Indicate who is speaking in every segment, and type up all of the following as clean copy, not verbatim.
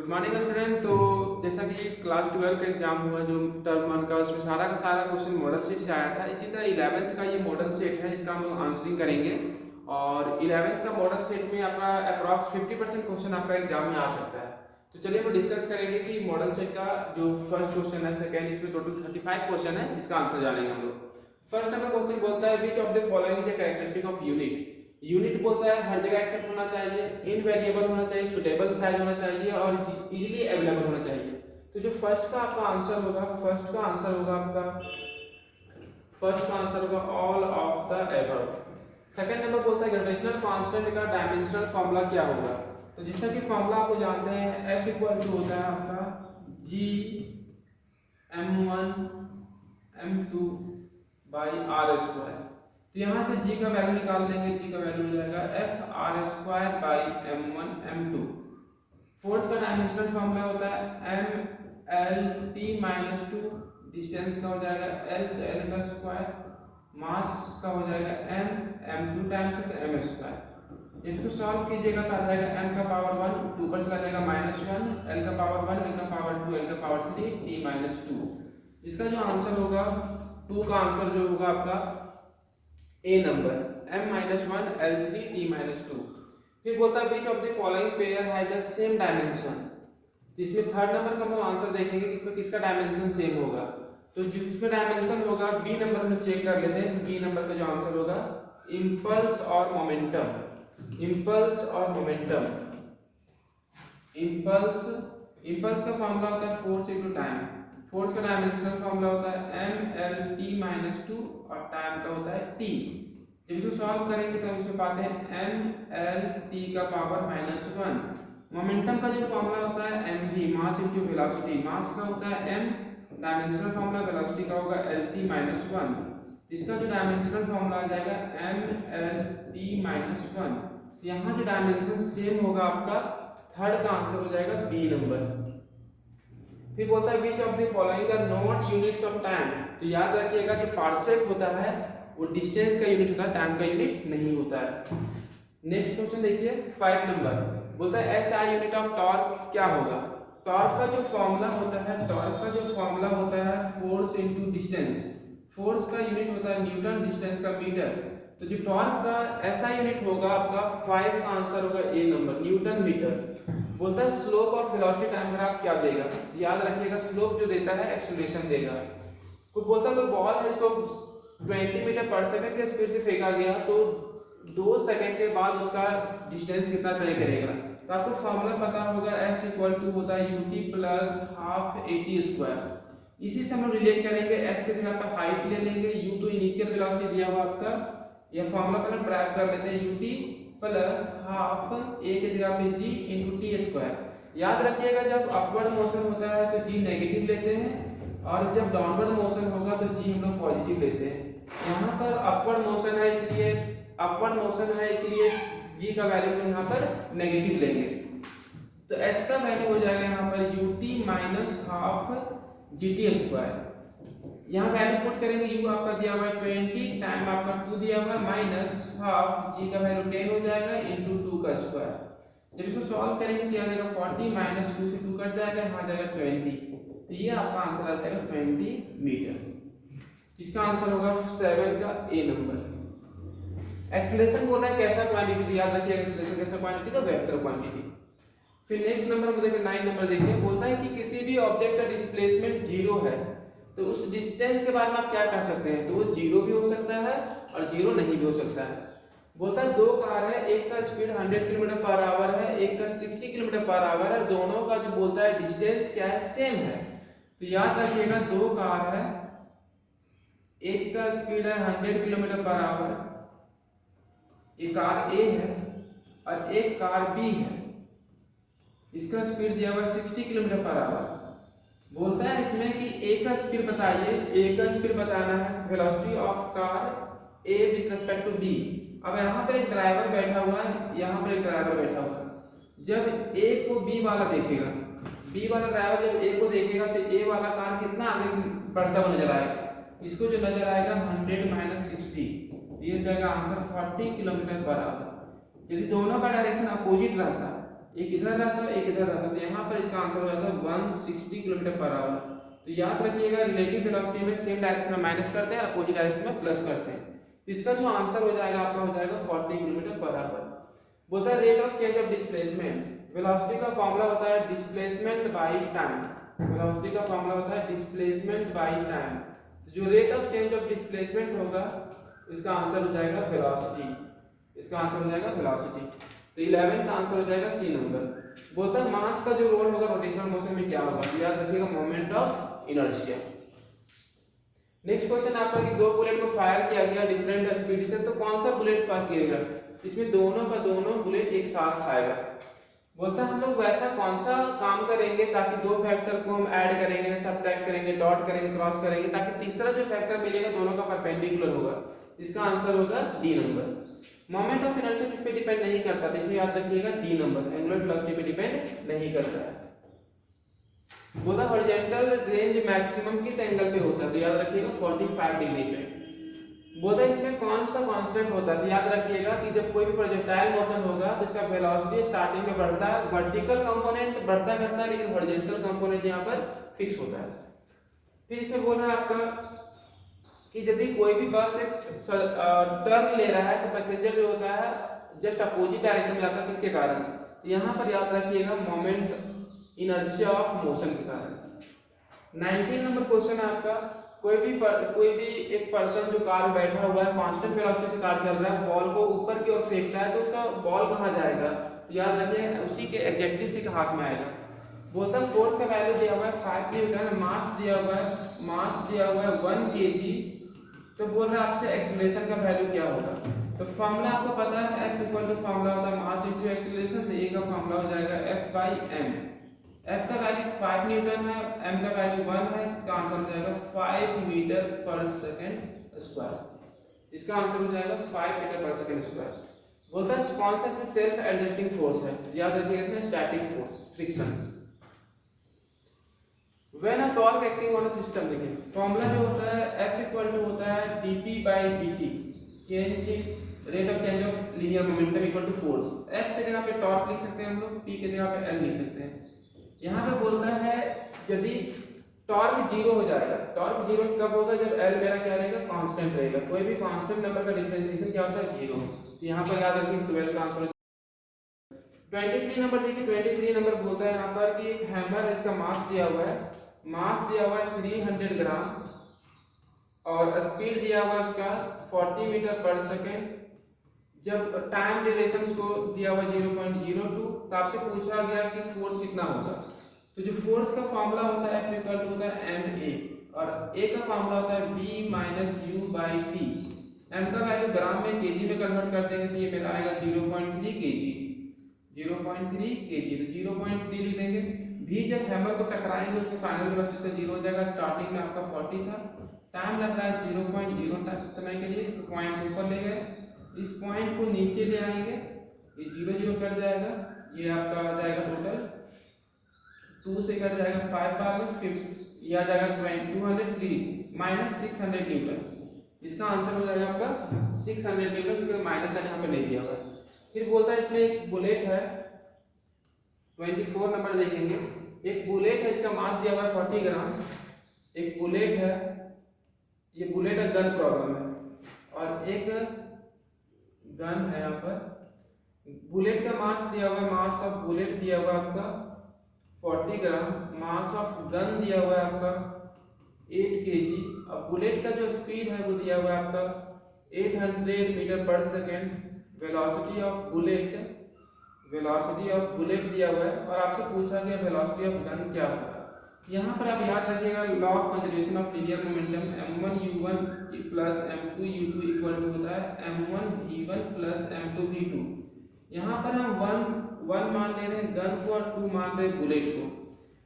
Speaker 1: Morning student. तो जैसा कि क्लास 12 का एग्जाम हुआ जो टर्म 1 का, उसमें सारा का सारा क्वेश्चन मॉडल सेट से आया था। इसी तरह 11th का ये मॉडल सेट है, इसका हम लोग आंसरिंग करेंगे। और 11th का मॉडल सेट में आपका अप्रॉक्स 50% क्वेश्चन आपका एग्जाम में आ सकता है। तो चलिए हम डिस्कस करेंगे कि मॉडल सेट का जो फर्स्ट क्वेश्चन है, सेकेंड, इसमें टोटल 35 क्वेश्चन है, इसका आंसर जानेंगे हम लोग। फर्स्ट नंबर क्वेश्चन बोलता है which of the following the characteristic of unit. Unit बोलता है हर जगह एक्सेप्ट होना चाहिए, इनवेरिएबल होना चाहिए, सुटेबल साइज होना चाहिए और इजीली अवेलेबल होना चाहिए। तो जो फर्स्ट का आपका आंसर होगा, फर्स्ट का आंसर होगा all of the above. Second number बोलता है ग्रेविटेशनल कांस्टेंट का डायमेंशनल फार्मूला क्या होगा। तो जैसा कि फार्मूला आपको जानते हैं, F इक्वल टू होता है आपका G m1 m2 by r square. तो यहाँ से G का वैल्यू निकाल देंगे, G का वैल्यू हो जाएगा F r square by m1 m2। Force का डायमेंशनल फार्मूला होता है m l t minus 2, distance का हो जाएगा l का स्क्वायर, मास का हो जाएगा m m2 times m square. इसको सॉल्व कीजिएगा तो आ जाएगा m का पावर 1, 2 पर चला जाएगा -1, l का पावर 1, l का पावर 2, l का पावर 3, t माइनस 2। इसका जो आंसर होगा 2 का आंसर जो होगा आपका ए number m-1 l3 t minus 2। फिर बोलता है which of the following pair has the same dimension. तो इसमें थर्ड नंबर का हम लोग आंसर देखेंगे कि इसमें किसका डायमेंशन सेम होगा। तो जिसमें डायमेंशन होगा बी नंबर में चेक कर लेते हैं। बी नंबर का जो आंसर होगा इंपल्स और मोमेंटम। इंपल्स और मोमेंटम, इंपल्स का फॉर्मूला होता है फोर्स इनटू टाइम। फोर्स का डायमेंशनल फॉर्मूला होता है m-l-t माइनस 2 और टाइम का होता है t। जब इसको सॉल्व करेंगे तो इसमें पाते हैं m-l-t का पावर -1। मोमेंटम का जो फॉर्मूला होता है mv, मास इनटू वेलोसिटी। मास का होता है m, डायमेंशनल फॉर्मूला वेलोसिटी का होगा lt माइनस 1। इसका जो डायमेंशनल फॉर्मूला आ जाएगा m-l-t माइनस 1। यहाँ जो डायमेंशन सेम होगा आपका, थर्ड का आंसर हो जाएगा बी नंबर। फिर बोलता है which of the following are not units of time. तो याद रखिएगा जो पार्सेक होता है वो डिस्टेंस का यूनिट होता है, टाइम का यूनिट नहीं होता है। नेक्स्ट क्वेश्चन देखिए 5 नंबर बोलता है S I unit of torque क्या होगा। टॉर्क का जो फॉर्मूला होता है फोर्स इनटू डिस्टेंस। फोर्स का यूनिट होता है न्यूटन, डिस्टेंस का मीटर। तो जो टॉर्क का ऐसा यूनिट होगा आपका 5 का आंसर होगा ए नंबर, न्यूटन मीटर। बोलता है slope of velocity time graph क्या देगा। याद रखिएगा स्लोप जो देता है एक्सेलरेशन देगा। कोई बोलता है कोई बॉल है इसको 20 मीटर पर सेकंड के स्पीड से फेंका गया तो 2 सेकंड के बाद उसका डिस्टेंस कितना तय करेगा। तो आपको फॉर्मूला पता होगा s इक्वल टू होता है ut plus half at square. इसी से हम रिलेट करेंगे, s के जगह पर हाइट ले लेंगे, u तो इनिशियल वेलोसिटी दिया हुआ आपका, यह फॉर्मूला पहले ड्राइव कर लेते हैं ut प्लस हाफ a के जगह पे g इनटू t स्क्वायर। याद रखिएगा जब अपवर्ड मोशन होता है तो g नेगेटिव लेते हैं और जब डाउनवर्ड मोशन होगा तो g हम लोग पॉजिटिव लेते हैं। यहाँ पर अपवर्ड मोशन है इसलिए g का वैल्यू यहाँ पर नेगेटिव लेंगे। तो h का वैल्यू हो जाएगा यहाँ पर ut minus half gt square. यहाँ वैल्यू पुट करेंगे, u आपका दिया हुआ है 20, टाइम आपका 2 दिया हुआ है, माइनस हाफ g का वैल्यू 10 हो जाएगा इनटू 2 का स्क्वायर। जब इसको सॉल्व करेंगे क्या आ जाएगा 40 माइनस 2 से 2 कट जाएगा, यहाँ आ जाएगा 20। तो ये आपका आंसर आ जाएगा 20 मीटर। इसका आंसर होगा 7 का ए नंबर। एक्सेलरेशन बोला है कैसा क्वांटिटी, याद रखिए एक्सेलरेशन कैसा क्वांटिटी तो वेक्टर क्वांटिटी। फिर नेक्स्ट नंबर को देखिए 9 नंबर देखिए, बोलता है कि किसी भी ऑब्जेक्ट का डिस्प्लेसमेंट 0 है तो उस डिस्टेंस के बारे में आप क्या कह सकते हैं। तो वो 0 भी हो सकता है और 0 नहीं भी हो सकता है। बोलता है 2 कार है, एक का स्पीड 100 किलोमीटर पर आवर है, एक का 60 किलोमीटर पर आवर है, दोनों का जो बोलता है डिस्टेंस क्या है, सेम है। तो याद रखिएगा 2 कार है, एक का स्पीड है 100 किलोमीटर पर आवर, एक कार ए है और एक कार बी है, इसका स्पीड दिया हुआ है 60 किलोमीटर पर आवर। बोलता है इसमें कि ए का स्पीड बताइए, ए का स्पीड बताना है, velocity of car A with respect to B. अब यहाँ पर एक ड्राइवर बैठा हुआ है, यहाँ पर एक ड्राइवर बैठा हुआ है। जब ए को बी वाला देखेगा, बी वाला ड्राइवर जब ए को देखेगा तो ए वाला कार कितना आगे से बढ़ता हुआ नजर आएगा। इसको जो नजर आएगा 100 माइनस 60, ये जाएगा आंसर 40 किलोमीटर पर आवर। यदि दोनों का डायरेक्शन अपोजिट रहता एक इधर रहता है एक इधर रहता है, तो यहाँ पर इसका आंसर हो जाता है 160 किलोमीटर पर आवर। तो याद रखिएगा रिलेटिव वेलोसिटी में सेम डायरेक्शन में माइनस करते हैं, अपोजिट डायरेक्शन में प्लस करते हैं। तो इसका जो आंसर हो जाएगा आपका हो जाएगा 40 किलोमीटर पर आवर। बोलता है rate of change of displacement. Velocity का फॉर्मूला होता है डिस्प्लेसमेंट बाई टाइम। वेलोसिटी का फॉर्मूला होता है डिस्प्लेसमेंट बाई टाइम। तो जो rate of change of displacement होगा इसका आंसर हो जाएगा वेलोसिटी। इसका आंसर हो जाएगा वेलोसिटी। तो 11 का आंसर हो जाएगा सी नंबर। बोलता है मास का जो रोल होगा रोटेशनल मोशन में क्या होगा, तो याद रखिएगा moment of inertia. Next question आपका कि दो बुलेट को फायर किया गया डिफरेंट स्पीड से, तो कौन सा बुलेट फर्स्ट गिरेगा। इसमें दोनों का दोनों बुलेट एक साथ आएगा। बोलता है हम लोग वैसा कौन सा काम करेंगे ताकि दो फैक्टर को हम ऐड करेंगे, सबट्रैक्ट करेंगे, डॉट करेंगे, क्रॉस करेंगे, ताकि तीसरा जो फैक्टर मिलेगा दोनों का परपेंडिकुलर होगा। इसका आंसर होगा D number. Moment of inertia किस पे डिपेंड नहीं करता, तो इसमें याद रखिएगा डी नंबर, एंगुलर वेलोसिटी पे डिपेंड नहीं करता है। बोला हॉरिजॉन्टल रेंज मैक्सिमम किस एंगल पे होता है, तो याद रखिएगा 45 डिग्री पे। बोला इसमें कौन सा कांस्टेंट होता है, तो याद रखिएगा कि जब कोई भी प्रोजेक्टाइल मोशन होगा तो इसका वेलोसिटी स्टार्टिंग में बढ़ता है, वर्टिकल कंपोनेंट बढ़ता करता है लेकिन हॉरिजॉन्टल कंपोनेंट यहाँ पर फिक्स होता है। फिर इसमें बोला आपका कि यदि कोई भी बस एक टर्न ले रहा है तो पैसेंजर जो होता है जस्ट अपोजिट डायरेक्शन में जाता है, किसके कारण, तो यहाँ पर याद रखिएगा मोमेंट इनर्शिया ऑफ मोशन के कारण। 19 नंबर क्वेश्चन है आपका, कोई भी एक पर्सन जो कार में बैठा हुआ है कांस्टेंट वेलोसिटी से कार चल रहा है, बॉल को ऊपर की ओर फेंकता है, तो उसका बॉल कहाँ जाएगा, तो याद रखिए उसी के एग्जैक्टली उसी के हाथ में आएगा। बोलता है फोर्स का वैल्यू दिया हुआ है 5 न्यूटन, मास दिया हुआ है 1 kg, तो बोल रहा है आपसे एक्सीलरेशन का वैल्यू क्या होगा। तो फॉर्मूला आपको पता है F इक्वल टू फॉर्मूला होता है मास इनटू एक्सीलरेशन, तो A का फॉर्मूला हो जाएगा F बाई m। F का वैल्यू 5 न्यूटन है, m का वैल्यू 1 है, इसका आंसर हो जाएगा 5 मीटर पर सेकंड स्क्वायर। इसका आंसर हो जाएगा 5 मीटर पर सेकंड स्क्वायर। बोलता है कौन सा इसमें सेल्फ एडजस्टिंग फोर्स है, याद रखिएगा इसमें static force friction. When a torque acting on a system, देखिए फॉर्मूला जो होता है F इक्वल टू होता है dp by dt, rate of change of linear momentum equal to force. F की जगह पे टॉर्क लिख सकते हैं हम लोग, P की जगह पे L लिख सकते हैं। यहाँ पे बोलता है यदि टॉर्क जीरो हो जाएगा, टॉर्क जीरो कब होगा, जब L मेरा क्या रहेगा कांस्टेंट रहेगा। कोई भी कांस्टेंट नंबर का डिफरेंशिएशन क्या होता है जीरो। तो यहाँ पर याद रखिए 12 का आंसर। 23 नंबर देखिए, 23 नंबर बोलता है यहाँ पर कि एक हैमर है, इसका मास दिया हुआ है, मास दिया हुआ है 300 ग्राम और स्पीड दिया हुआ है उसका 40 मीटर पर सेकेंड। जब टाइम ड्यूरेशन को दिया हुआ 0.02, तो आपसे पूछा गया कि फोर्स कितना होगा। तो जो फोर्स का फॉर्मूला होता है F इक्वल टू होता है ma और A का फॉर्मूला होता है B minus you by T. M का वैल्यू ग्राम में केजी में कन्वर्ट कर देंगे तो ये मेरा आएगा 0.3 kg, 0.3 kg, तो 0.3 लिख देंगे। भी जब हैमर को टकराएंगे उसमें फाइनल वेलोसिटी से 0 हो जाएगा। स्टार्टिंग में आपका 40 था, टाइम लग रहा है 0.0 समय के लिए, तो पॉइंट ऊपर ले गए, इस पॉइंट को नीचे ले आएंगे, ये 0 0 कट जाएगा, ये आपका आ जाएगा टोटल 2 से कट जाएगा 5 बार में, फिर ये आ जाएगा 203 माइनस 600 न्यूटन। इसका आंसर हो जाएगा आपका 600 न्यूटन, क्योंकि माइनस साइन यहाँ पे नहीं दिया हुआ है। फिर बोलता है इसमें एक बुलेट है, 24 नंबर देखेंगे, एक बुलेट है, इसका मास दिया हुआ है 40 ग्राम। एक बुलेट है, ये बुलेट का गन प्रॉब्लम है, और एक गन है यहाँ पर। बुलेट का मास दिया हुआ है, मास ऑफ बुलेट दिया हुआ है आपका 40 ग्राम, मास ऑफ गन दिया हुआ है आपका 8 kg, और बुलेट का जो स्पीड है वो दिया हुआ है आपका 800 मीटर पर सेकेंड। वेलोसिटी ऑफ बुलेट दिया हुआ है, और आपसे पूछा गया वेलोसिटी ऑफ गन क्या होगा। यहाँ पर आप याद रखिएगा law of conservation of linear momentum, m1u1 plus m2u2 equal to होता है m1v1 प्लस m2v2। यहाँ पर हम 1 मान ले रहे हैं गन को और 2 मान रहे हैं बुलेट को।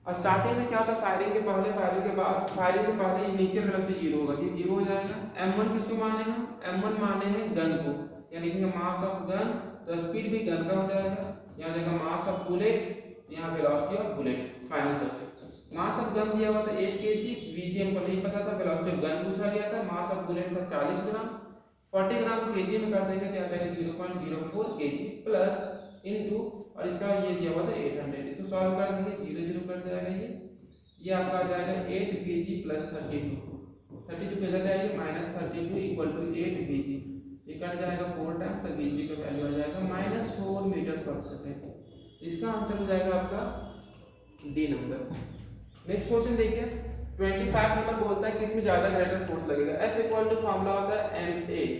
Speaker 1: और स्टार्टिंग में क्या होता है, फायरिंग के पहले, फायरिंग के पहले इनिशियल वेलोसिटी 0 होगा, ये 0 हो जाएगा। m1 किसको माने हम, m1 माने हैं गन को, यानी कि मास ऑफ गन, तो स्पीड भी गन का हो जाएगा। यहाँ जाएगा मास ऑफ बुलेट, यहाँ velocity of bullet. Final question, mass of gun दिया हुआ था 8 kg, वीजी हमको नहीं पता था, वेलोसिटी ऑफ गन पूछा गया था, मास ऑफ बुलेट था 40 ग्राम, 40 ग्राम केजी में कर देंगे तो आ जाएगा 0.04 kg प्लस इनटू और इसका ये दिया हुआ था 800। इसको सॉल्व कर देंगे, 0 0 कर जाएगा ये आपका आ जाएगा 8 kg प्लस 32 किधर जाएगी -32 इक्वल टू 8 kg, ये कट जाएगा 4 टाइम, तो kg का वैल्यू आ जाएगा -4 मीटर पर सेकेंड। इसका आंसर हो जाएगा आपका डी नंबर। नेक्स्ट क्वेश्चन देखिए 25 नंबर बोलता है कि इसमें ज्यादा ग्रेटर फोर्स लगेगा। F इक्वल टू फॉर्मूला होता है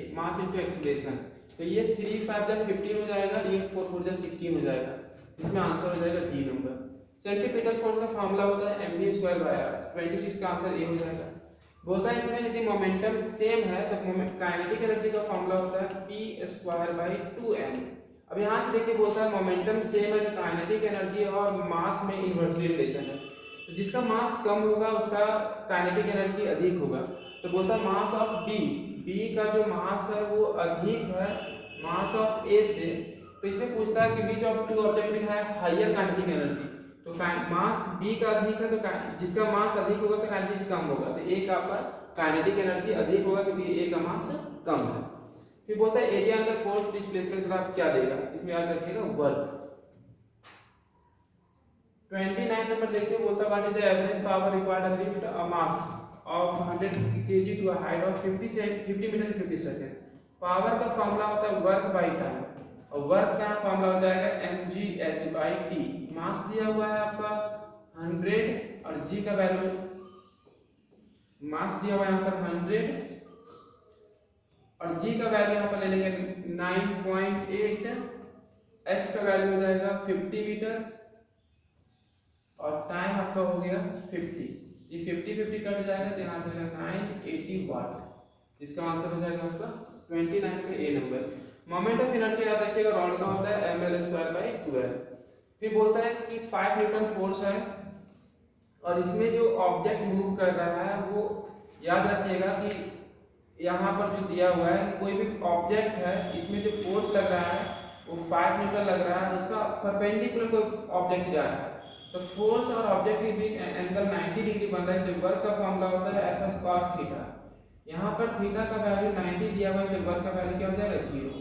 Speaker 1: ma मास इनटू एक्सीलरेशन, तो ये 3 5 जा 15 हो जाएगा, ये 4 4 जा 16 हो जाएगा, इसमें आंसर हो जाएगा डी नंबर। सेंट्रीपिटल फोर्स का फॉर्मूला होता है mv²/r, 26 का आंसर ए हो जाएगा। बोलता है इसमें यदि मोमेंटम सेम है तो काइनेटिक एनर्जी का फॉर्मूला होता है p²/2m। अब यहाँ से देखिए बोलता है मोमेंटम सेम है तो काइनेटिक एनर्जी और मास में इन्वर्सली रिलेशन है, तो जिसका मास कम होगा उसका काइनेटिक एनर्जी अधिक होगा। तो बोलता है मास ऑफ बी का जो मास है वो अधिक है मास ऑफ ए से, तो इसमें पूछता है कि which of two object will have higher kinetic energy, तो मास बी का अधिक है तो जिसका मास अधिक होगा उसका काइनेटिक एनर्जी कम होगा, तो ए का आपका काइनेटिक एनर्जी अधिक होगा क्योंकि ए का मास कम है। फिर बोलता है area under force displacement graph क्या देगा, इसमें याद रखिएगा वर्क। 29 नंबर देखिए बोलता है what is the average power required to lift a mass of 100 kg to a height of 50 metre in 50 second. Power का फार्मूला होता है वर्क बाय टाइम, और वर्क का फार्मूला हो जाएगा mgh/t। मास दिया हुआ है आपका 100 और g का वैल्यू, मास दिया हुआ है यहाँ पर 100 और g का वैल्यू यहाँ पर ले लेंगे 9.8, h का वैल्यू हो जाएगा 50 मीटर और टाइम आपका हो गया 50। ये 50 कट जाएगा तो यहाँ पे 980 वाट, इसका आंसर हो जाएगा आपका 29 का ए नंबर। मोमेंट ऑफ इनर्शिया याद रखिएगा रॉड का होता है ml²/12। फिर बोलता है कि 5 न्यूटन फोर्स है और इसमें जो ऑब्जेक्ट मूव कर रहा है वो याद रखिएगा कि यहाँ पर जो दिया हुआ है कोई भी ऑब्जेक्ट है इसमें जो फोर्स लग रहा है वो 5 न्यूटन लग रहा है, उसका परपेंडिकुलर कोई ऑब्जेक्ट जा रहा है, तो फोर्स और ऑब्जेक्ट के बीच एंगल 90 डिग्री बन रहा है, इसलिए वर्क का फॉर्मूला होता है Fs cos थीटा। यहाँ पर थीटा का वैल्यू 90 दिया हुआ है, इसलिए वर्क का वैल्यू क्या हो जाएगा 0।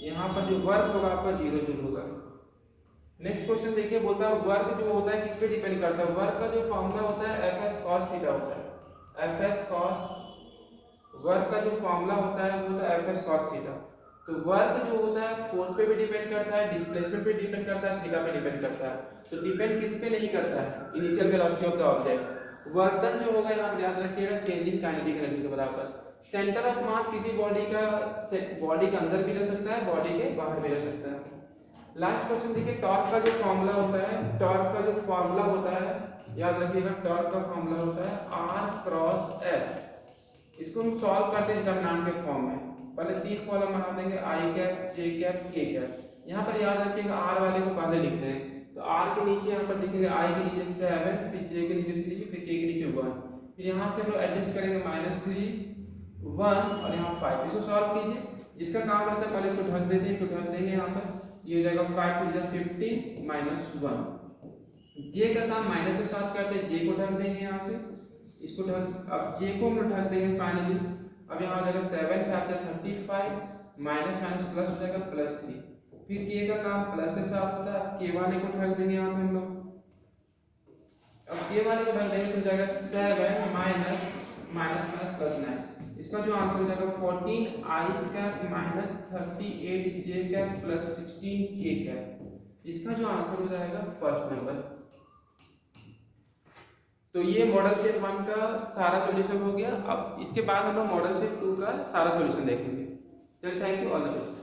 Speaker 1: यहाँ पर जो वर्क होगा आपका 0 जूल होगा। नेक्स्ट क्वेश्चन देखिए बोलता है वर्क जो होता है किस पे डिपेंड करता है, वर्क का जो फॉर्मूला होता है Fs cos थीटा होता है। Fs cos वर्क का जो फॉर्मूला होता है वो होता है Fs cos थीटा। तो वर्क जो होता है फोर्स पे भी डिपेंड करता है, डिस्प्लेसमेंट पे डिपेंड करता है, थीटा पे डिपेंड करता है। तो डिपेंड किस पे नहीं करता है, initial velocity of the object. Work done जो होगा यहाँ याद रखिएगा चेंज इन काइनेटिक एनर्जी के बराबर। सेंटर ऑफ मास किसी बॉडी के अंदर भी ले सकता है, बॉडी के बाहर भी ले सकता है। लास्ट क्वेश्चन देखिए टॉर्क का जो फॉर्मूला होता है, टॉर्क का जो फॉर्मूला होता है याद रखिएगा टॉर्क का फॉर्मूला होता है R×F। इसको हम सॉल्व करते हैं डिटरमिनेंट के फॉर्म में। पहले 3 कॉलम बना देंगे I cap, J cap, K cap. यहाँ पर याद रखिएगा R वाले को पहले लिखते हैं, तो R के नीचे यहाँ पर लिखेंगे I के नीचे 7, फिर J के नीचे 3, फिर K के नीचे 1। फिर यहाँ से हम लोग एडजस्ट करेंगे -3, 1 और यहाँ 5। इसको सॉल्व कीजिए, जिसका काम रहता है पहले इसको ढक देते हैं, इसको ढक देंगे यहाँ पर, ये हो जाएगा 5 to 15 -1। J का काम माइनस के साथ करते हैं, J को ढक देंगे यहाँ से, इसको ढक, अब J को हम ढक देंगे फाइनली। अब यहाँ हो जाएगा 7 5 35 माइनस माइनस प्लस हो जाएगा +3। फिर K का काम प्लस के साथ होता है, K वाले को ढक देंगे यहाँ से हम लोग। अब K वाले को ढक देंगे तो हो जाएगा 7 माइनस +9। इसका जो आंसर हो जाएगा 14 I cap -38 J cap +16 K cap. इसका जो आंसर हो जाएगा फर्स्ट नंबर। तो ये मॉडल सेट 1 का सारा सॉल्यूशन हो गया। अब इसके बाद हम लोग मॉडल सेट 2 का सारा सॉल्यूशन देखेंगे। चलिए, thank you, all the best.